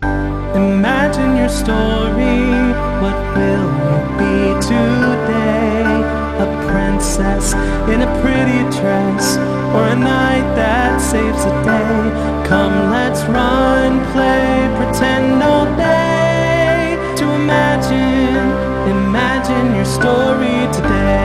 Imagine your story, what will you be today? A princess in a pretty dress, or a knight that saves the day? Come, let's run, play, pretend all day to imagine your story today.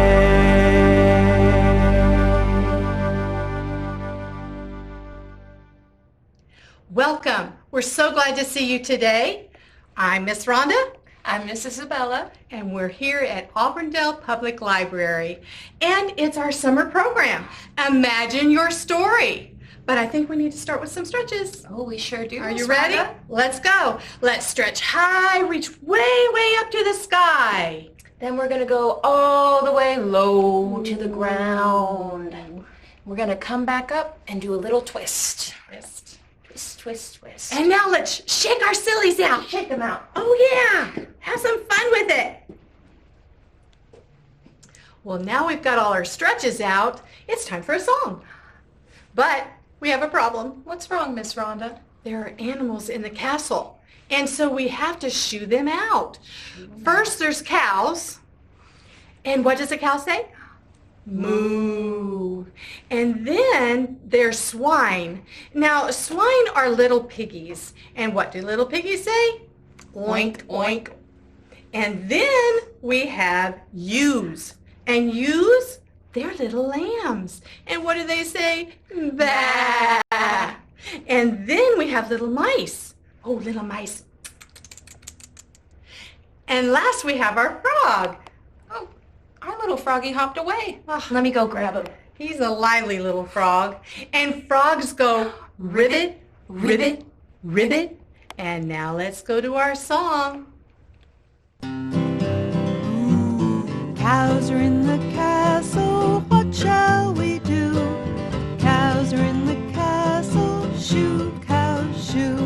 Welcome. We're so glad to see you today. I'm Miss Rhonda. I'm Miss Isabella. And we're here at Auburndale Public Library. And it's our summer program, Imagine Your Story. But I think we need to start with some stretches. Oh, we sure do. Are you ready? Let's go. Let's stretch high, reach way, way up to the sky. Then we're going to go all the way low to the ground. We're going to come back up and do a little twist. Twist, twist, twist, twist. And now let's shake our sillies out. Shake them out. Oh yeah, have some fun with it. Well, now we've got all our stretches out, it's time for a song. But we have a problem. What's wrong, Miss Rhonda? There are animals in the castle, and so we have to shoo them out. First, there's cows. And what does a cow say? Moo. And then there's swine. Now, swine are little piggies. And what do little piggies say? Oink, oink. And then we have ewes. And ewes, they're little lambs. And what do they say? Baa. And then we have little mice. Oh, little mice. And last we have our frog. Oh, our little froggy hopped away. Oh, let me go grab him. He's a lively little frog. And frogs go ribbit, ribbit, ribbit. And now let's go to our song. Cows are in the castle, what shall we do? Cows are in the castle, shoo, cows, shoo.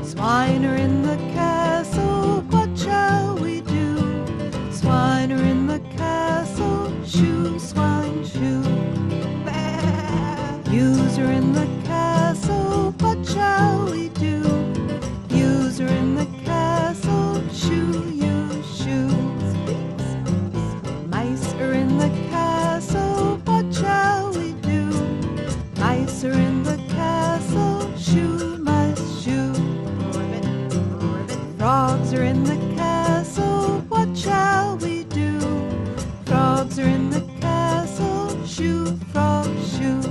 Swine are in the castle, what shall we do? Swine are in the castle, shoo, swine, shoo. Ewes are in the castle, what shall we do? Ewes are in the castle, shoo, you, shoo. Mice are in the castle, what shall we do? Mice are in the castle, shoo, mice, shoo. Frogs are in the castle, what shall we do? Frogs are in the castle, shoo, frog, shoo.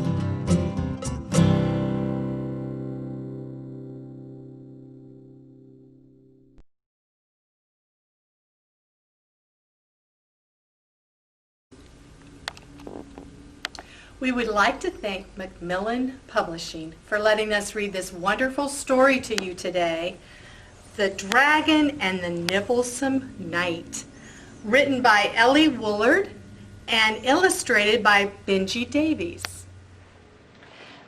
We would like to thank Macmillan Publishing for letting us read this wonderful story to you today, The Dragon and the Nibblesome Knight, written by Ellie Woolard and illustrated by Benji Davies.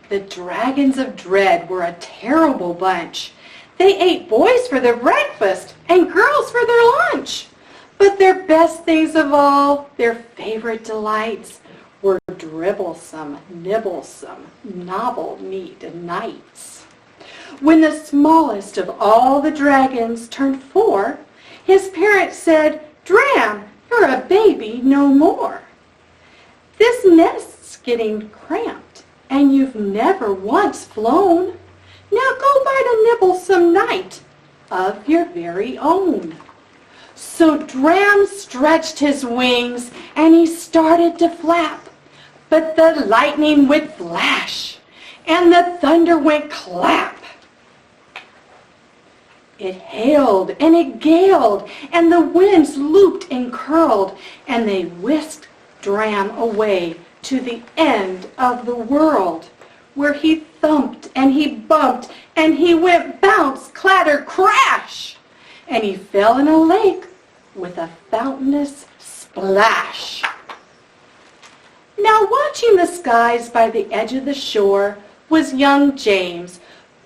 The dragons of dread were a terrible bunch. They ate boys for their breakfast and girls for their lunch. But their best things of all, their favorite delights, were dribblesome, nibblesome, nobble-kneed knights. When the smallest of all the dragons turned 4, his parents said, "Dram, you're a baby no more. This nest's getting cramped, and you've never once flown. Now go find a nibblesome knight of your very own." So Dram stretched his wings, and he started to flap. But the lightning went flash, and the thunder went clap. It hailed and it galed, and the winds looped and curled, and they whisked Dram away to the end of the world, where he thumped and he bumped, and he went bounce, clatter, crash, and he fell in a lake with a fountainous splash. Now watching the skies by the edge of the shore was young James,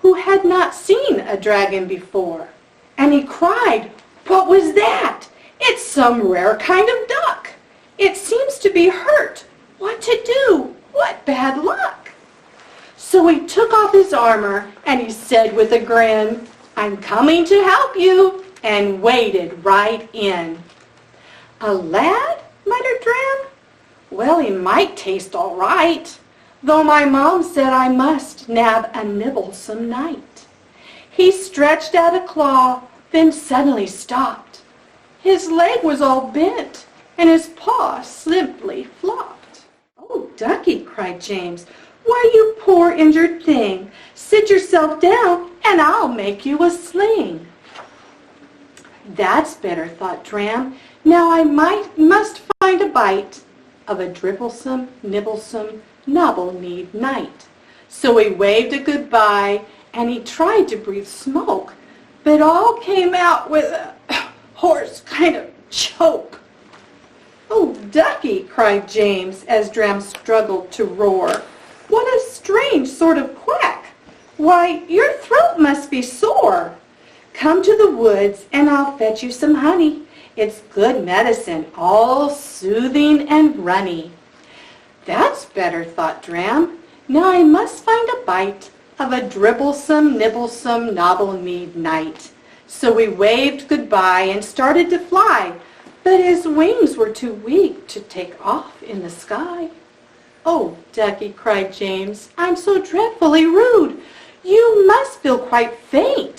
who had not seen a dragon before. And he cried, "What was that? It's some rare kind of duck. It seems to be hurt. What to do? What bad luck?" So he took off his armor and he said with a grin, "I'm coming to help you," and waded right in. "A lad?" muttered Dram. "Well, he might taste all right, though my mom said I must nab a Nibblesome Knight." He stretched out a claw, then suddenly stopped. His leg was all bent, and his paw simply flopped. "Oh, Ducky," cried James, "why, you poor injured thing, sit yourself down and I'll make you a sling." "That's better," thought Dram. "Now I must find a bite of a dribblesome, nibblesome, nobble-kneed knight." So he waved a goodbye and he tried to breathe smoke, but all came out with a hoarse kind of choke. "Oh, Ducky," cried James as Dram struggled to roar, "what a strange sort of quack! Why, your throat must be sore. Come to the woods and I'll fetch you some honey. It's good medicine, all soothing and runny." "That's better," thought Dram. "Now I must find a bite of a dribblesome, nibblesome, nobble-kneed knight." So he waved goodbye and started to fly, but his wings were too weak to take off in the sky. "Oh, Ducky," cried James, "I'm so dreadfully rude. You must feel quite faint.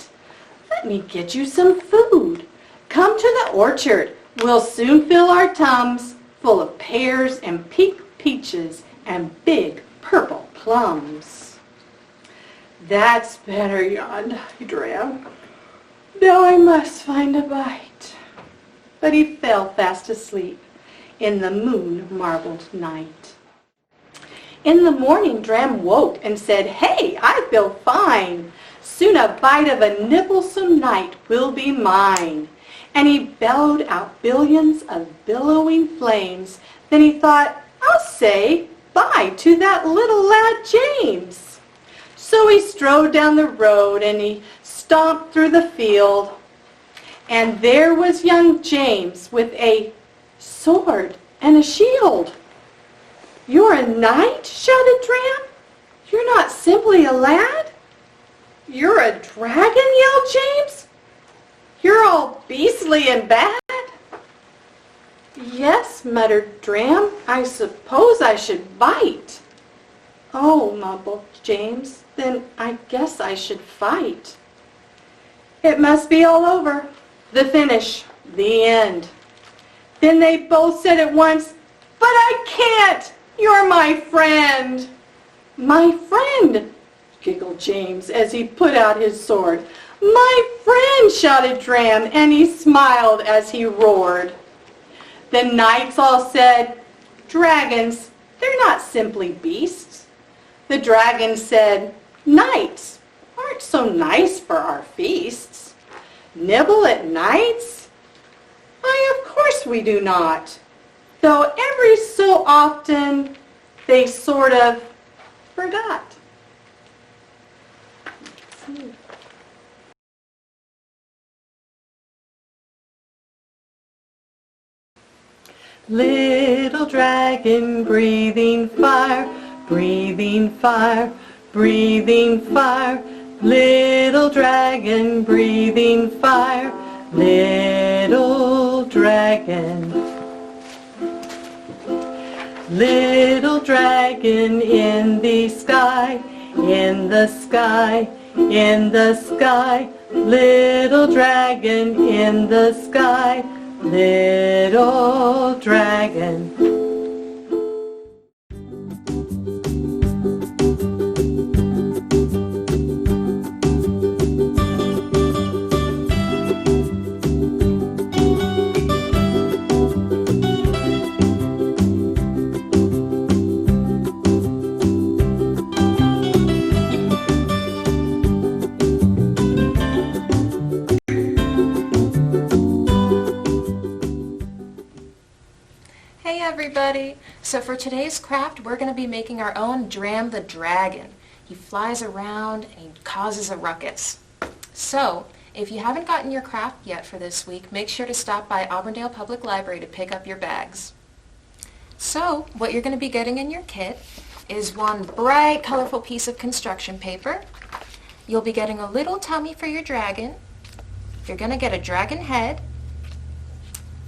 Let me get you some food. Come to the orchard. We'll soon fill our tums full of pears and pink peaches and big purple plums." "That's better," yawned Dram. "Now I must find a bite." But he fell fast asleep in the moon-marbled night. In the morning, Dram woke and said, "Hey, I feel fine. Soon a bite of a Nibblesome Knight will be mine." And he bellowed out billions of billowing flames. Then he thought, "I'll say bye to that little lad James." So he strode down the road and he stomped through the field. And there was young James with a sword and a shield. "You're a knight?" shouted Dram. "You're not simply a lad?" "You're a dragon?" yelled James. "You're all beastly and bad?" "Yes," muttered Dram, "I suppose I should bite." "Oh," mumbled James, "then I guess I should fight." It must be all over. The finish. The end. Then they both said at once, "But I can't! You're my friend!" "My friend!" giggled James as he put out his sword. "My friend!" shouted Dram, and he smiled as he roared. The knights all said, "Dragons, they're not simply beasts." The dragon said, "Knights aren't so nice for our feasts. Nibble at nights? Why, of course we do not. Though every so often they sort of forgot." Little dragon breathing fire, breathing fire, breathing fire. Little dragon breathing fire, little dragon. Little dragon in the sky, in the sky, in the sky. Little dragon in the sky, little dragon. Hey everybody! So for today's craft, we're going to be making our own Dram the Dragon. He flies around and he causes a ruckus. So, if you haven't gotten your craft yet for this week, make sure to stop by Auburndale Public Library to pick up your bags. So, what you're going to be getting in your kit is one bright, colorful piece of construction paper. You'll be getting a little tummy for your dragon. You're going to get a dragon head,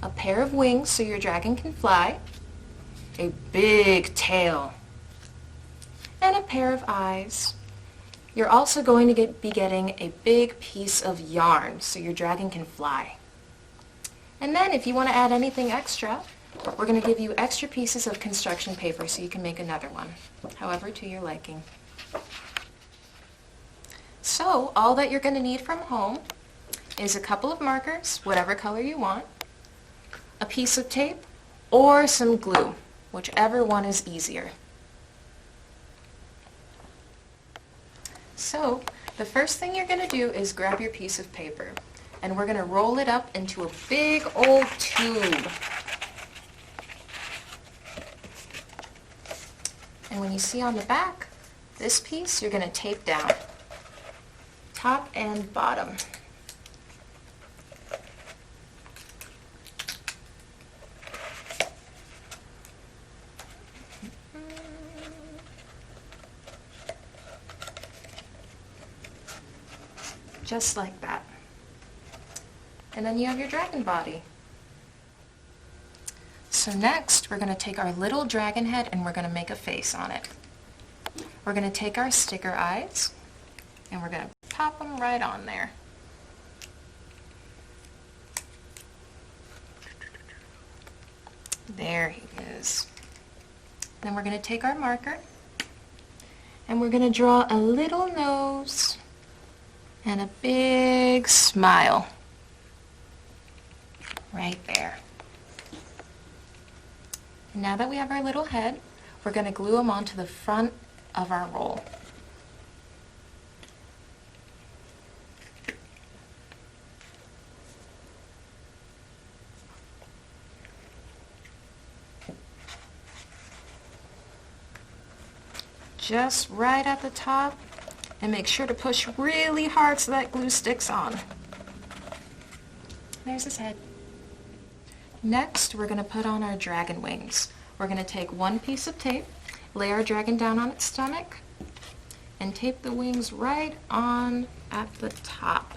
a pair of wings so your dragon can fly, a big tail, and a pair of eyes. You're also going to be getting a big piece of yarn so your dragon can fly. And then if you want to add anything extra, we're going to give you extra pieces of construction paper so you can make another one, however to your liking. So all that you're going to need from home is a couple of markers, whatever color you want, a piece of tape, or some glue, whichever one is easier. So the first thing you're going to do is grab your piece of paper, and we're going to roll it up into a big old tube. And when you see on the back, this piece you're going to tape down, top and bottom. Just like that. And then you have your dragon body. So next, we're going to take our little dragon head and we're going to make a face on it. We're going to take our sticker eyes and we're going to pop them right on there. There he is. Then we're going to take our marker and we're going to draw a little nose and a big smile right there. And now that we have our little head, we're going to glue them onto the front of our roll. Just right at the top, and make sure to push really hard so that glue sticks on. There's his head. Next, we're going to put on our dragon wings. We're going to take one piece of tape, lay our dragon down on its stomach, and tape the wings right on at the top.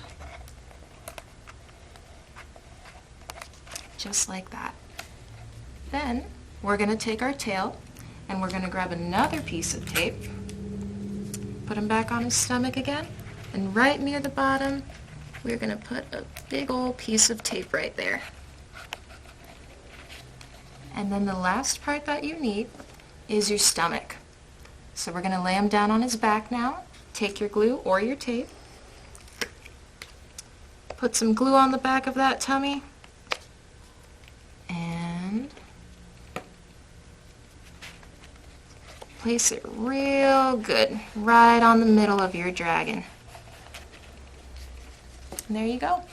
Just like that. Then, we're going to take our tail, and we're going to grab another piece of tape, put him back on his stomach again, and right near the bottom, we're going to put a big old piece of tape right there. And then the last part that you need is your stomach. So we're going to lay him down on his back now, take your glue or your tape, put some glue on the back of that tummy, and place it real good right on the middle of your dragon. And there you go.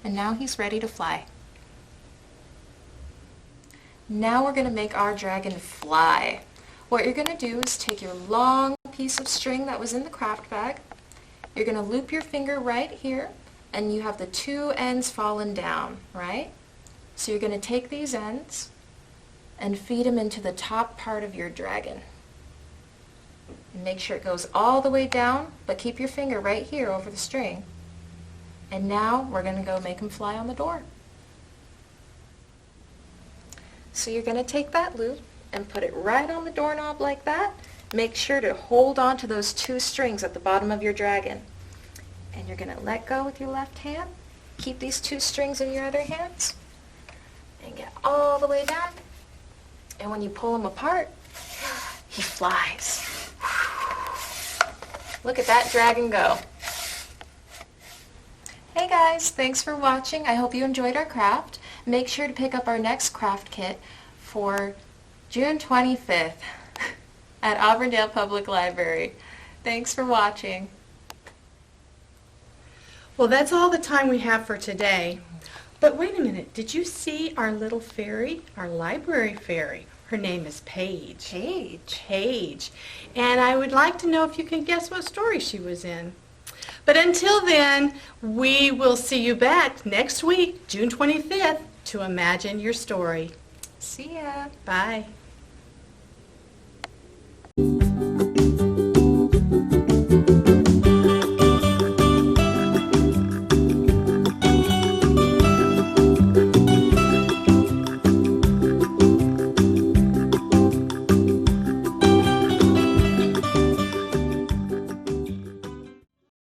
And now he's ready to fly. Now we're going to make our dragon fly. What you're going to do is take your long piece of string that was in the craft bag. You're going to loop your finger right here, and you have the two ends fallen down, right? So you're going to take these ends and feed them into the top part of your dragon. And make sure it goes all the way down, but keep your finger right here over the string. And now we're going to go make him fly on the door. So you're going to take that loop and put it right on the doorknob like that. Make sure to hold on to those two strings at the bottom of your dragon. And you're going to let go with your left hand. Keep these two strings in your other hands. And get all the way down. And when you pull them apart, he flies. Look at that dragon go. Hey guys, thanks for watching. I hope you enjoyed our craft. Make sure to pick up our next craft kit for June 25th at Auburndale Public Library. Thanks for watching. Well, that's all the time we have for today. But wait a minute, did you see our little fairy, our library fairy? Her name is Paige. Paige. And I would like to know if you can guess what story she was in. But until then, we will see you back next week, June 25th, to imagine your story. See ya. Bye.